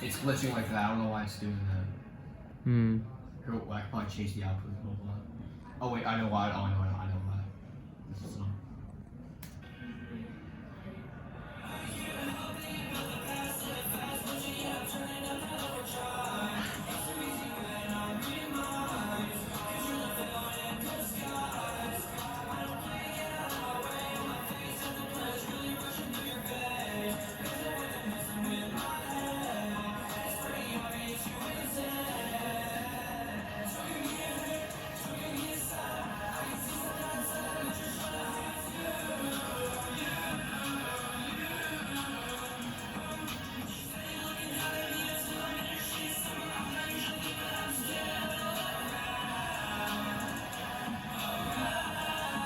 it's glitching like that. I don't know why it's doing that. Hmm. Here, I can probably change the output. Hold on. Oh wait, I know why. Oh, I know why. This is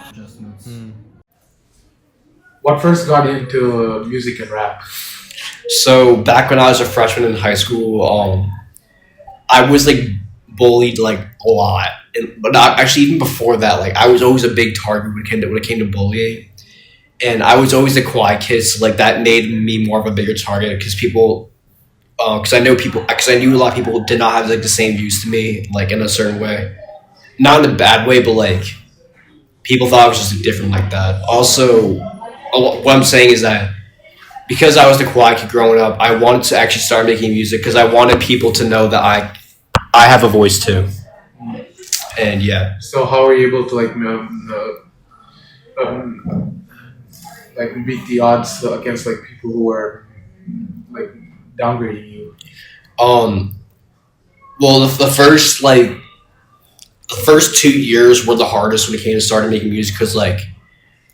adjustments. What first got you into music and rap? So back when I was a freshman in high school, I was like bullied like a lot, but not actually even before that. Like I was always a big target when it came to bullying, and I was always the quiet kid. So like that made me more of a bigger target because because I knew a lot of people did not have like the same views to me, like in a certain way, not in a bad way, but like people thought I was just different like that. Also, what I'm saying is that because I was the quiet kid growing up, I wanted to actually start making music because I wanted people to know that I have a voice too. And yeah. So how were you able to like beat the odds against like people who were like downgrading you? Well, the first 2 years were the hardest when it came to starting making music because like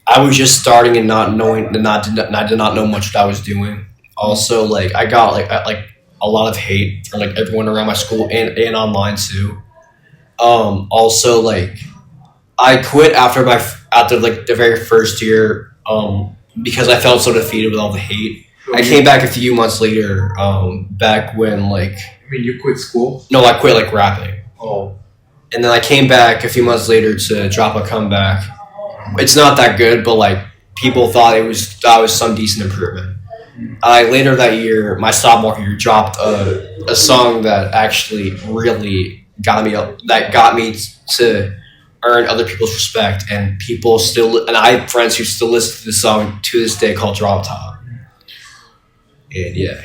I was just starting and not knowing and I did not know much what I was doing. Also, like I got like a lot of hate from like everyone around my school and online too. Also, like I quit after like the very first year because I felt so defeated with all the hate. I came back a few months later, back when like I mean, you quit school? no, I quit like rapping, Oh, and then I came back a few months later to drop a comeback. It's not that good, but like people thought that was some decent improvement. Later that year, my sophomore year, dropped a song that actually really got me to earn other people's respect, and I have friends who still listen to the song to this day called Drop Top. And yeah.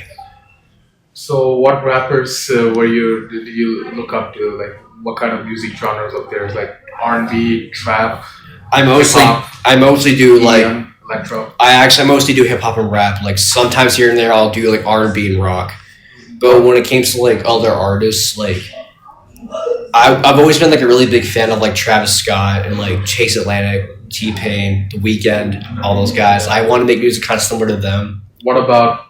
so what rappers did you look up to? Like, what kind of music genres up there? Like R&B, trap, I hip-hop, mostly do like EDM, electro. I mostly do hip hop and rap. Like sometimes here and there I'll do like R&B and rock. But when it came to like other artists, like I've always been like a really big fan of like Travis Scott and like Chase Atlantic, T-Pain, The Weeknd, all those guys. I want to make music kind of similar to them. What about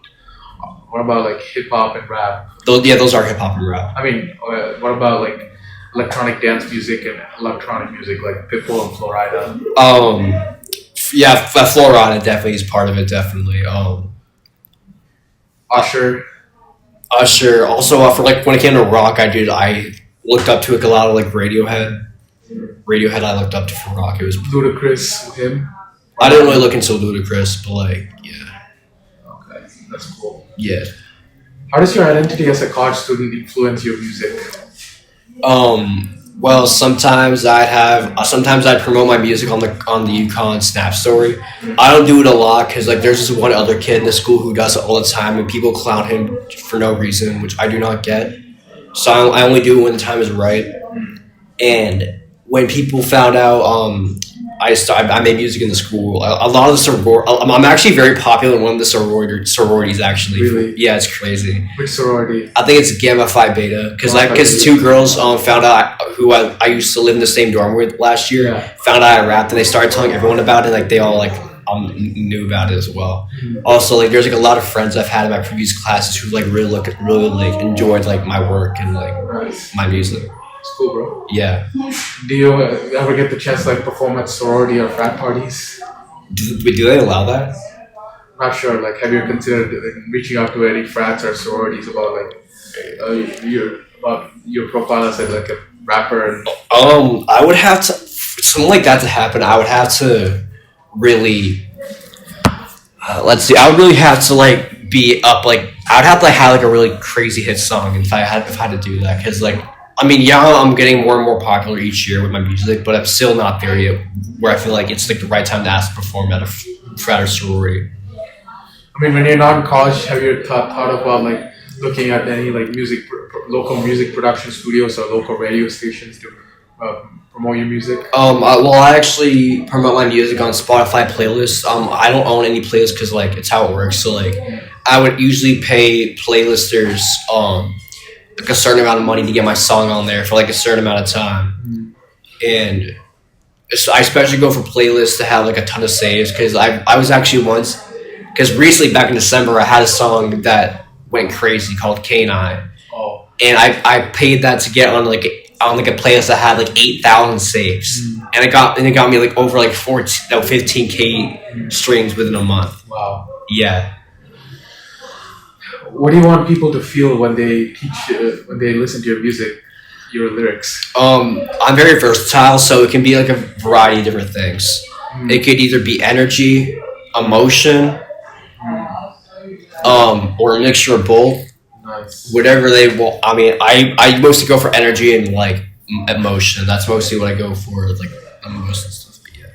like hip hop and rap? Those are hip hop and rap. I mean, what about like electronic dance music and electronic music like Pitbull and Florida? Yeah, Florida definitely is part of it. Definitely. Usher. Also, for like when it came to rock, I looked up to like a lot of like Radiohead. I looked up to for rock. It was Ludacris with him. I didn't really look into Ludacris, but like yeah, Okay, that's cool. yeah. How does your identity as a college student influence your music? Well, sometimes I'd promote my music on the UConn Snap story. I don't do it a lot because like there's this one other kid in the school who does it all the time, and people clown him for no reason, which I do not get. So I only do it when the time is right. And when people found out, I made music in the school. A lot of I'm actually very popular in one of the sororities. Actually, Really? yeah, it's crazy. Which sorority? I think it's Gamma Phi Beta because Gamma Phi Beta. two girls found out who I used to live in the same dorm with last year. Yeah. Found out I rapped, and they started telling everyone about it. Like they all like knew about it as well. Also, like there's like a lot of friends I've had in my previous classes who like really like enjoyed like my work and like Nice. my music. It's cool, bro. Yeah. Do you ever get the chance to like perform at sorority or frat parties? Do they allow that? Not sure. Like, have you considered reaching out to any frats or sororities about like your profile as like a rapper? And I would have to for something like that to happen. I would have to really let's see. I would really have to like be up like I'd have to have like a really crazy hit song if I had to do that, because like I mean, yeah, I'm getting more and more popular each year with my music, but I'm still not there yet where I feel like it's like the right time to ask to perform at a frat or sorority. I mean, when you're not in college, have you thought about like looking at any like local music production studios or local radio stations to promote your music? Well, I actually promote my music on Spotify playlists. I don't own any playlists because like it's how it works. So like, I would usually pay playlisters like a certain amount of money to get my song on there for like a certain amount of time, and I especially go for playlists to have like a ton of saves, because I was actually once, because recently back in December I had a song that went crazy called Canine, Oh, and I paid that to get on like a playlist that had like 8,000 saves, and it got me like over like 15K streams within a month. wow. Yeah. What do you want people to feel when they when they listen to your music, your lyrics? I'm very versatile, so it can be like a variety of different things. It could either be energy, emotion, or a mixture of both. Nice. Whatever they want. I mean, I mostly go for energy and like emotion. That's mostly what I go for, like emotion stuff. But yeah.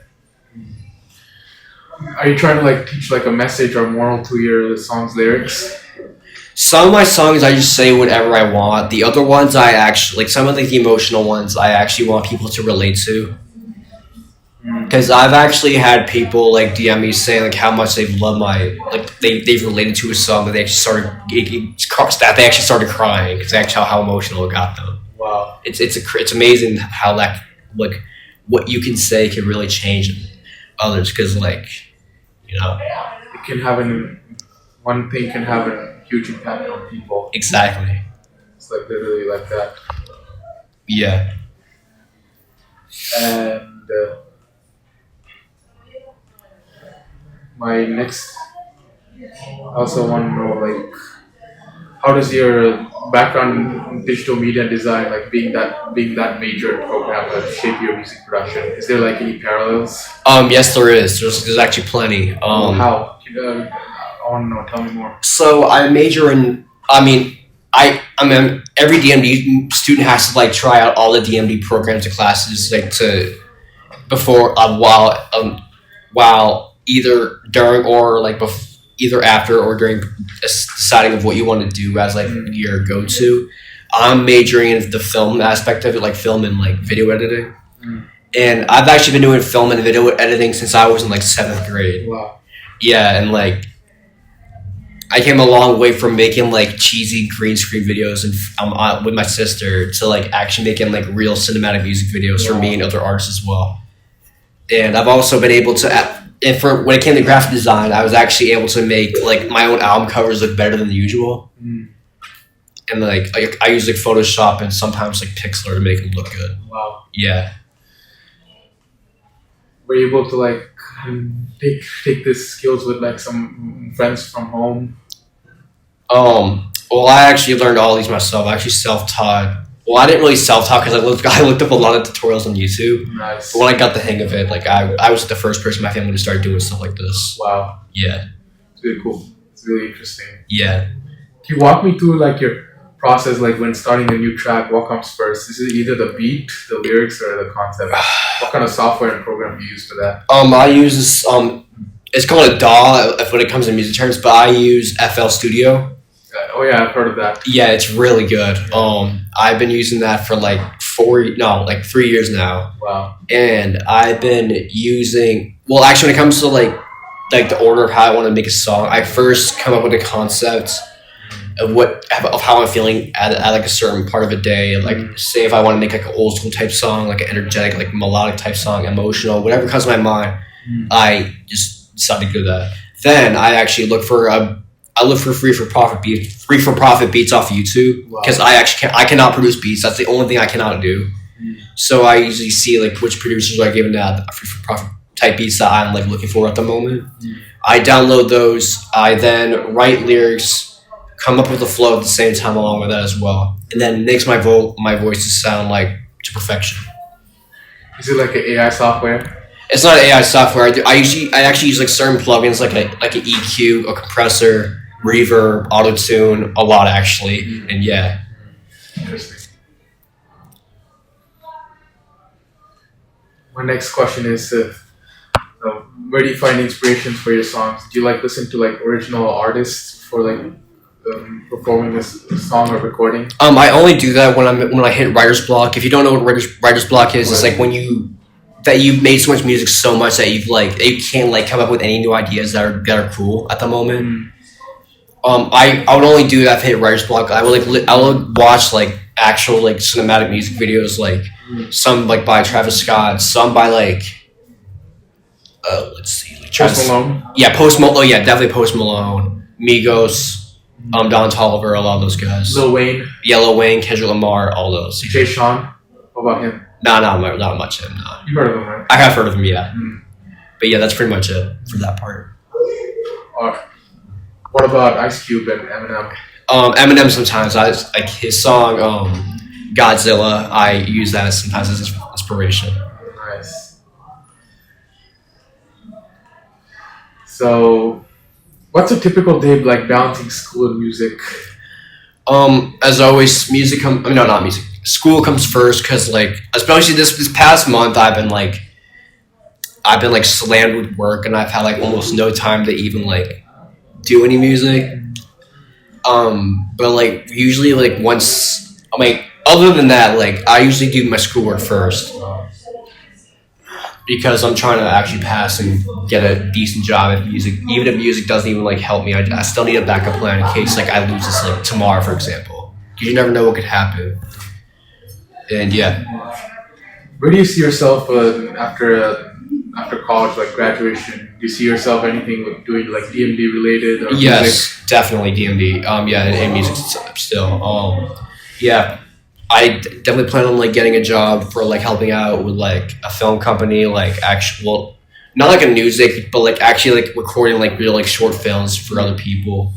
Are you trying to like teach like a message or moral to your song's lyrics? Some of my songs I just say whatever I want. The other ones I actually like. Some of the emotional ones I actually want people to relate to. Because I've actually had people like DM me saying like how much they love my like they've related to a song that they actually started crying because that's how emotional it got them. Wow. It's amazing how that like what you can say can really change others, because like you know It can have one thing can have a huge impact on people. exactly. It's like literally like that. Yeah. And my next, I also want to know like, how does your background in digital media design, like being that major program, shape your music production? Is there like any parallels? Yes, there is. There's actually plenty. How? I want to know. Tell me more. So I major in. I mean, every DMD student has to like try out all the DMD programs and classes like to before while either during or like either after or during deciding of what you want to do as like your go-to. I'm majoring in the film aspect of it, like film and like video editing. And I've actually been doing film and video editing since I was in like 7th grade. Wow. Yeah, and like I came a long way from making like cheesy green screen videos and with my sister to like actually making like real cinematic music videos for me and other artists as well. And I've also been able to, and for when it came to graphic design, I was actually able to make like my own album covers look better than the usual. And like I use like Photoshop and sometimes like Pixlr to make them look good. Wow. Yeah. Were you able to like take these skills with like some friends from home? Well, I actually learned all these myself. I actually self-taught. Well, I didn't really self-taught because I looked up a lot of tutorials on YouTube. Nice. But when I got the hang of it, like I was the first person in my family to start doing stuff like this. Wow. Yeah. It's really cool. It's really interesting. Yeah. Can you walk me through like your process, like when starting a new track? What comes first? Is it either the beat, the lyrics, or the concept? What kind of software and program do you use for that? I use this. It's called a DAW when it comes to music terms, but I use FL Studio. Oh yeah, I've heard of that. Yeah, it's really good. I've been using that for like 3 years now. Wow. And I've been using, well, actually, when it comes to like the order of how I want to make a song, I first come up with a concept of how I'm feeling at like a certain part of a day. Like, say if I want to make like an old school type song, like an energetic, like melodic type song, emotional, whatever comes to my mind, I just decide to do that. Then I actually look for free for profit beats off YouTube, because I cannot produce beats. That's the only thing I cannot do. So I usually see like which producers are giving out free for profit type beats that I'm like looking for at the moment. I download those. I then write lyrics, come up with a flow at the same time along with that as well, and then makes my voice to sound like to perfection. Is it like an AI software? It's not AI software. I actually use like certain plugins like an EQ, a compressor, reverb, auto tune, a lot actually, and yeah. Interesting. My next question is, where do you find inspirations for your songs? Do you like listen to like original artists for like performing a song or recording? I only do that when I hit writer's block. If you don't know what writer's block is, it's like when you've made so much music so much that you can't like come up with any new ideas that are cool at the moment. I would only do that if I hit writer's block. I would watch like actual like cinematic music videos, like some like by Travis Scott, some by like let's see, like Post Malone? Yeah, Post Malone. Oh yeah, definitely Post Malone, Migos, Don Toliver, a lot of those guys. Lil Wayne, Lil Wayne, Kendrick Lamar, all those. Jay Sean. What about him? Nah, not much of him. Nah. You heard of him, right? I have heard of him, yeah. But yeah, that's pretty much it for that part. What about Ice Cube and Eminem? Eminem sometimes, like his song Godzilla, I use that sometimes as inspiration. Nice. So, what's a typical day like balancing school and music? As always, not music. School comes first because like especially this past month I've been like slammed with work and I've had like almost no time to even like do any music. But like usually like once I'm like other than that like I usually do my schoolwork first because I'm trying to actually pass and get a decent job at music. Even if music doesn't even like help me, I still need a backup plan in case like I lose this like tomorrow, for example, because you never know what could happen. And yeah. Where do you see yourself after college, like graduation? Do you see yourself anything with doing like DMD related? Or yes, music? definitely DMD. Yeah, and music still. Yeah, I definitely plan on like getting a job for like helping out with like a film company, like actual, not like a music, but like actually like recording like real like short films for other people.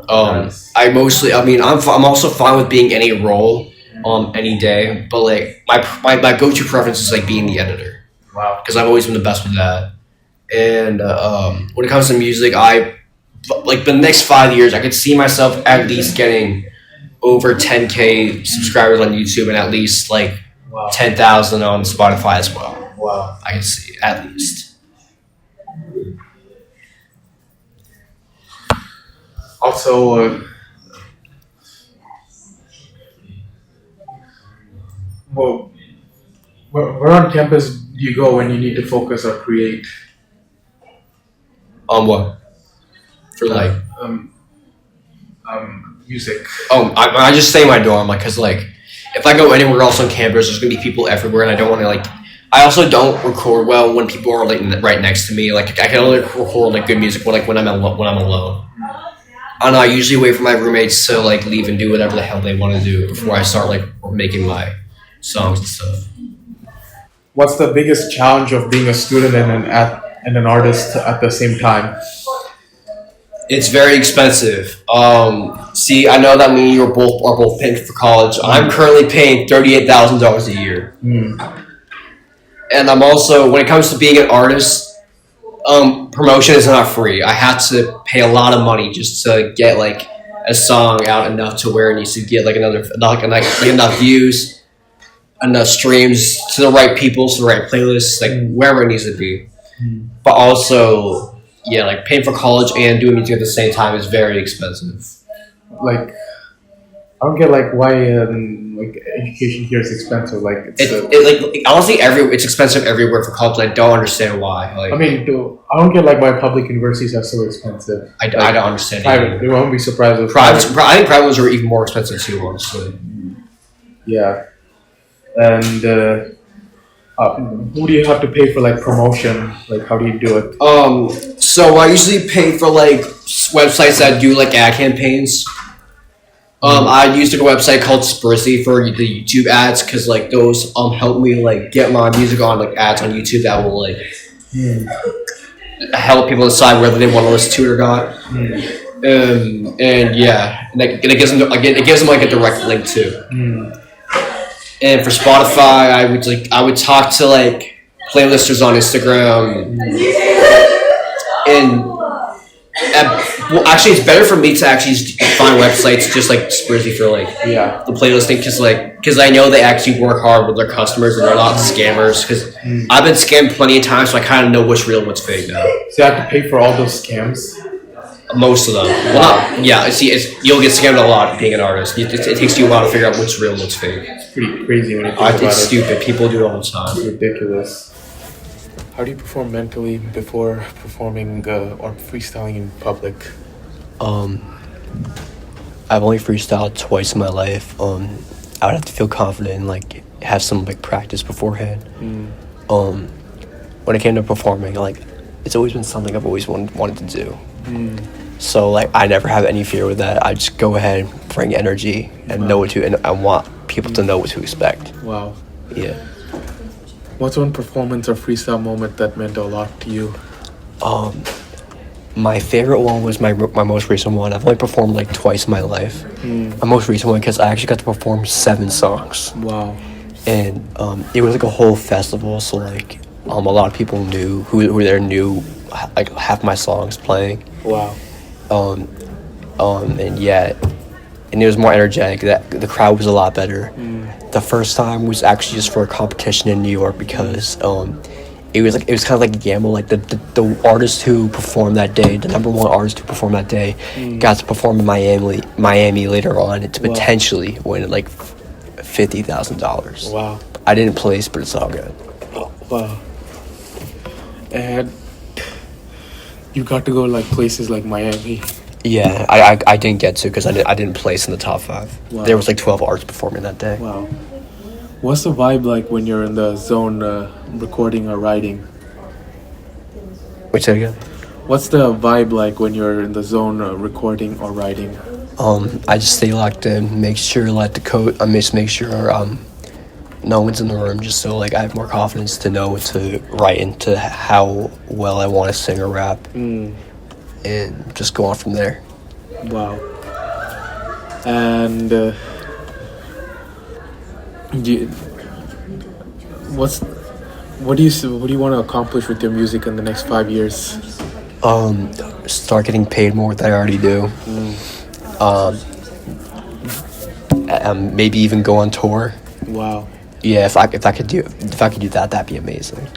Nice. I'm also fine with being any role. Any day, but like my go-to preference is like being the editor. Wow. Because I've always been the best with that. And when it comes to music, I like the next 5 years I could see myself at least getting over 10K subscribers on YouTube and at least like 10,000 on Spotify as well. Wow. I can see at least. Also, well, where on campus do you go when you need to focus or create? On what? For like music. I just stay in my dorm, like, cause like if I go anywhere else on campus, there's gonna be people everywhere, and I don't want to like. I also don't record well when people are like right next to me. Like I can only record like good music when I'm alone. And I usually wait for my roommates to like leave and do whatever the hell they want to do before I start like making my songs and stuff. What's the biggest challenge of being a student and an artist at the same time? It's very expensive. See, I know that me and you are both paying for college. I'm currently paying $38,000 a year. And I'm also, when it comes to being an artist, promotion is not free. I have to pay a lot of money just to get like a song out enough to where it needs to get like enough views, enough streams to the right people, to the right playlists, like wherever it needs to be. But also, yeah, like paying for college and doing music at the same time is very expensive. Like, I don't get like why like education here is expensive. Like Honestly, it's expensive everywhere for college. I don't understand why. Like, I mean, I don't get like why public universities are so expensive. I don't understand. Private, you won't be surprised if I think private ones are even more expensive too, honestly. Yeah, and who do you have to pay for like promotion? Like, how do you do it? So I usually pay for like websites that do like ad campaigns. I used a website called Spursy for the YouTube ads because like those help me like get my music on like ads on YouTube that will like help people decide whether they want to listen to it or not. And yeah, and it gives them like a direct link too. And for Spotify, I would talk to like playlisters on Instagram and Well, actually, it's better for me to actually find websites just like specifically for like Yeah. the playlist thing, because I know they actually work hard with their customers and they're not scammers. Because I've been scammed plenty of times, so I kind of know what's real and what's fake now. So you have to pay for all those scams. Most of them. Well, not, yeah. See, you'll get scammed a lot being an artist. It takes you a while to figure out what's real and what's fake. It's pretty crazy when you think I about think it. it's stupid. People do it all the time. It's ridiculous. How do you perform mentally before performing or freestyling in public? I've only freestyled twice in my life. I would have to feel confident and like have some like practice beforehand. When it came to performing, like it's always been something I've always wanted to do. So like I never have any fear with that. I just go ahead and bring energy and know what to, and I want people to know what to expect. Wow. Yeah. What's one performance or freestyle moment that meant a lot to you? My favorite one was my most recent one. I've only performed like twice in my life. My most recent one, because I actually got to perform 7 songs. Wow. And it was like a whole festival, so like a lot of people knew who there knew like half my songs playing. Wow. And yeah, and it was more energetic. That the crowd was a lot better. The first time was actually just for a competition in New York, because it was kind of like a gamble. Like the artist who performed that day, the number 1 artist who performed that day, got to perform in Miami later on to potentially win like $50,000. Wow. I didn't place, but it's all good. Wow. And you got to go like places like Miami. Yeah, I didn't get to, because I didn't place in the top 5. Wow. There was like 12 artists performing that day. Wow. What's the vibe like when you're in the zone recording or writing? Wait, say it again. What's the vibe like when you're in the zone recording or writing? I just stay locked in, make sure like the code. I just make sure no one's in the room, just so like I have more confidence to know what to write into how well I want to sing or rap, and just go on from there. Wow. And what do you want to accomplish with your music in the next 5 years? Start getting paid more than I already do. Maybe even go on tour. Wow. Yeah, if I could do that, that'd be amazing.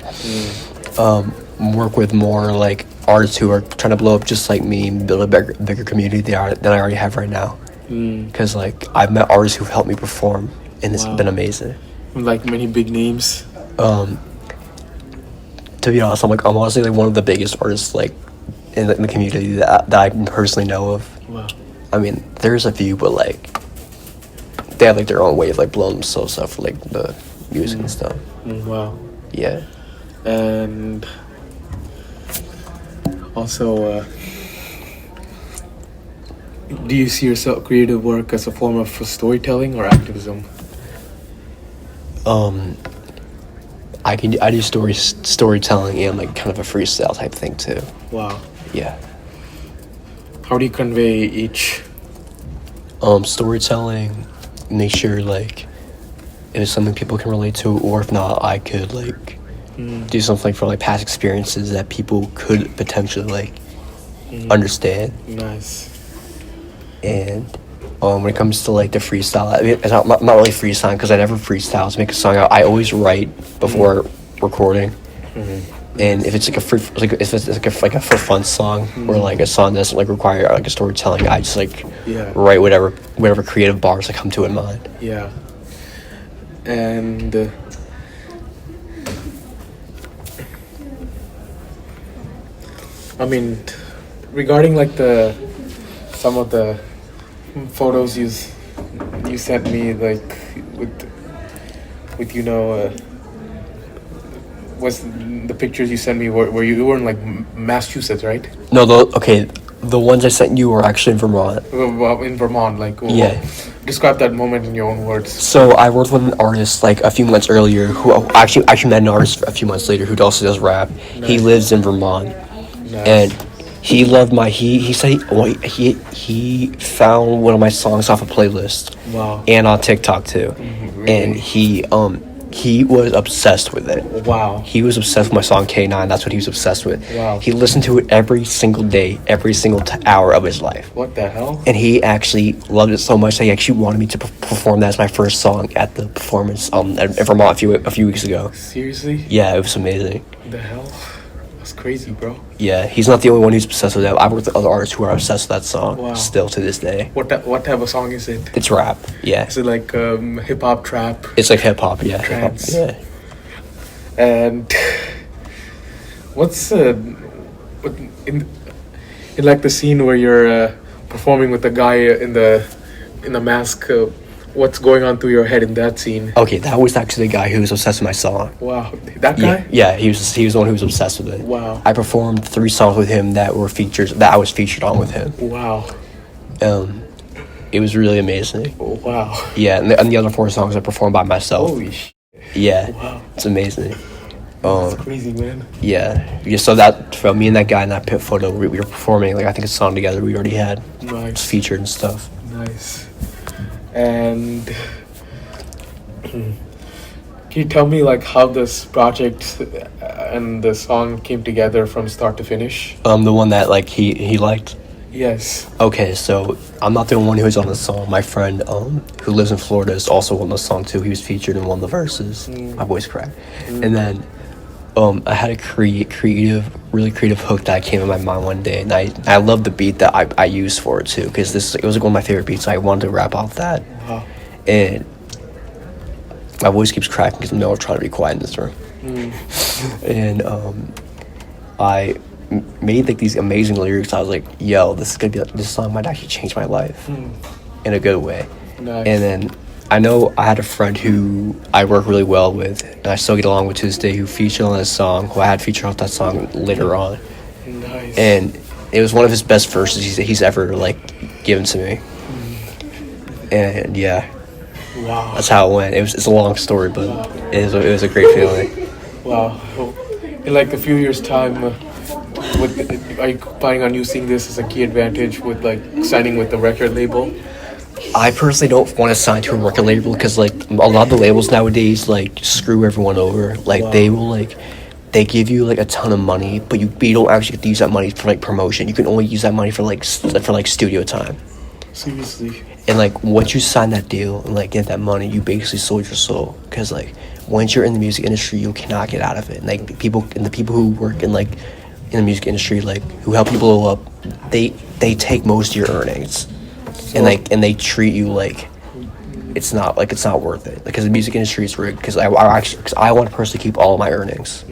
Work with more like artists who are trying to blow up just like me, and build a bigger community than I already have right now. Because like I've met artists who've helped me perform, and it's been amazing. Like many big names. To be honest, I'm honestly like one of the biggest artists like in the community that I personally know of. Wow. I mean, there's a few, but like they have like their own way of like blowing themselves up for like the music and stuff. Wow. Yeah. And also, do you see yourself creative work as a form of storytelling or activism? I do storytelling and like kind of a freestyle type thing too. Wow. Yeah. How do you convey each? Storytelling, make sure like if it's something people can relate to, or if not, I could like do something for like past experiences that people could potentially like understand. Nice. And when it comes to like the freestyle, I mean, it's not really freestyling, because I never freestyle to make a song. I always write before recording. And if it's like if it's like a for fun song, or like a song that doesn't like require like a storytelling, I just like write whatever creative bars I come to in mind. Yeah. And I mean, regarding like some of the photos you sent me, like with was the pictures you sent me where you were in like Massachusetts, right? No, the ones I sent you were actually in Vermont. In Vermont, like Yeah. Describe that moment in your own words. So I worked with an artist like a few months earlier who actually met an artist a few months later who also does rap. Nice. He lives in Vermont. Nice. And he loved he said he found one of my songs off a playlist. Wow. And on TikTok too. Really? And he He was obsessed with it. Wow. He was obsessed with my song K9. That's what he was obsessed with. Wow. He listened to it every single day, every single hour of his life. What the hell? And he actually loved it so much that he actually wanted me to perform that as my first song at the performance at Vermont a few weeks ago. Seriously? Yeah, it was amazing. The hell? That's crazy, bro. Yeah, he's not the only one who's obsessed with that. I've worked with other artists who are obsessed with that song. Wow. Still to this day. What type of song is it? It's rap. Yeah. Is it like hip hop, trap? It's like hip hop. Yeah. Hip-hop, Trance. yeah. And what's in like the scene where you're performing with the guy in the mask? What's going on through your head in that scene? Okay, that was actually the guy who was obsessed with my song. Wow, that guy? Yeah, he was the one who was obsessed with it. Wow. I performed 3 songs with him that I was featured on with him. Wow. It was really amazing. Wow. Yeah, and the other 4 songs I performed by myself. Holy shit. Yeah. Wow. It's amazing. That's crazy, man. Yeah. So that from me and that guy in that pit photo, we were performing like I think a song together we already had. Nice. Featured and stuff. Nice. And can you tell me like how this project and the song came together from start to finish? The one that like he liked. Yes. Okay, so I'm not the only one who's on the song. My friend who lives in Florida is also on the song too. He was featured in one of the verses. My voice cracked. And then I had a really creative hook that came in my mind one day, and I love the beat that I used for it too, because it was like one of my favorite beats. So I wanted to rap off that. Wow. And my voice keeps cracking because I'm never trying to be quiet in this room. And I made like these amazing lyrics. I was like, yo, this song might actually change my life in a good way. Nice. And then I know I had a friend who I work really well with, and I still get along with to this day, who featured on this song, who I had featured off that song later on. Nice. And it was one of his best verses he's ever like given to me. And yeah, Wow. that's how it went. It's a long story, but it was a great feeling. Wow. In like a few years' time, are you planning on using this as a key advantage with like signing with the record label? I personally don't want to sign to a record label because like a lot of the labels nowadays like screw everyone over. Like Wow. they will they give you like a ton of money, but you don't actually get to use that money for like promotion. You can only use that money for like studio time. Seriously. And like once you sign that deal and like get that money, you basically sold your soul. Because like once you're in the music industry, you cannot get out of it. And like the people who work in like in the music industry, like who help you blow up, they take most of your earnings. And they treat you like it's not worth it, because the music industry is rigged. Because I want to personally keep all of my earnings.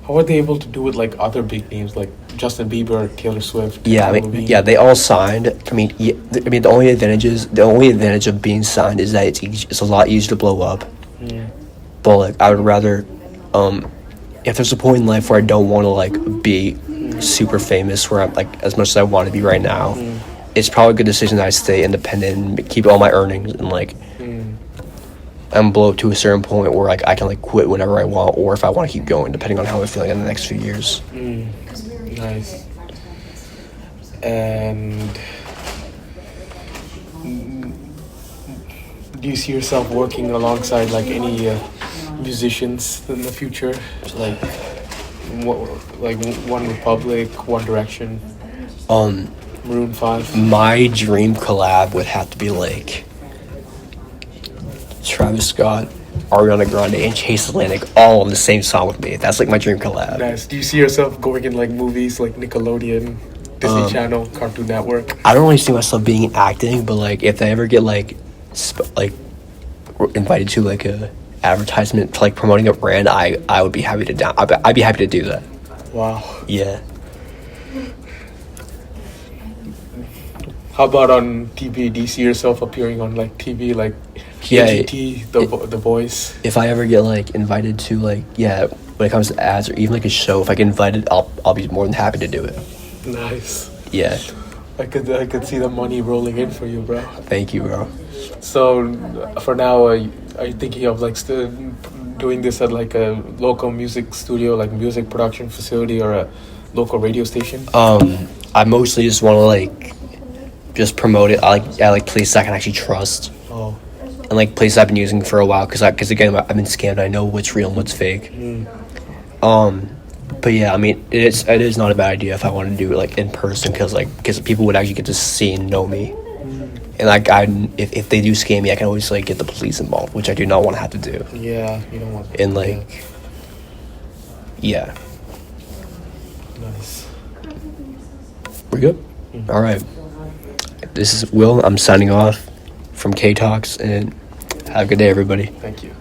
How are they able to do it like other big names like Justin Bieber, Taylor Swift? Yeah, they all signed. The only advantage of being signed is that it's a lot easier to blow up. But like I would rather, if there's a point in life where I don't want to like be super famous, where I'm like as much as I want to be right now. It's probably a good decision that I stay independent and keep all my earnings and like and blow up to a certain point where like I can like quit whenever I want, or if I want to keep going, depending on how I'm feeling in the next few years. Nice. And do you see yourself working alongside like any musicians in the future, like One Republic, One Direction, Maroon 5? My dream collab would have to be like Travis Scott, Ariana Grande, and Chase Atlantic all on the same song with me. That's like my dream collab. Nice. Do you see yourself going in like movies like Nickelodeon, Disney Channel, Cartoon Network? I don't really see myself being in acting, but like if I ever get like invited to like a advertisement for like promoting a brand, I would be happy to I'd be happy to do that. Wow. Yeah. How about on TV? Do you see yourself appearing on like TV, like KGT, The Voice? If I ever get like invited to like when it comes to ads or even like a show, if I get invited, I'll be more than happy to do it. Nice. Yeah. I could see the money rolling in for you, bro. Thank you, bro. So for now, are you thinking of like still doing this at like a local music studio, like music production facility, or a local radio station? I mostly just want to like just promote it. I like places I can actually trust. Oh. and like places I've been using for a while because again I've been scammed. I know what's real and what's fake. But yeah, I mean it is not a bad idea if I want to do it like in person because people would actually get to see and know me. And like if they do scam me, I can always like get the police involved, which I do not want to have to do. Yeah, you don't want. And like, yeah. Nice. We're good? All right. This is Will. I'm signing off from K Talks, and have a good day, everybody. Thank you.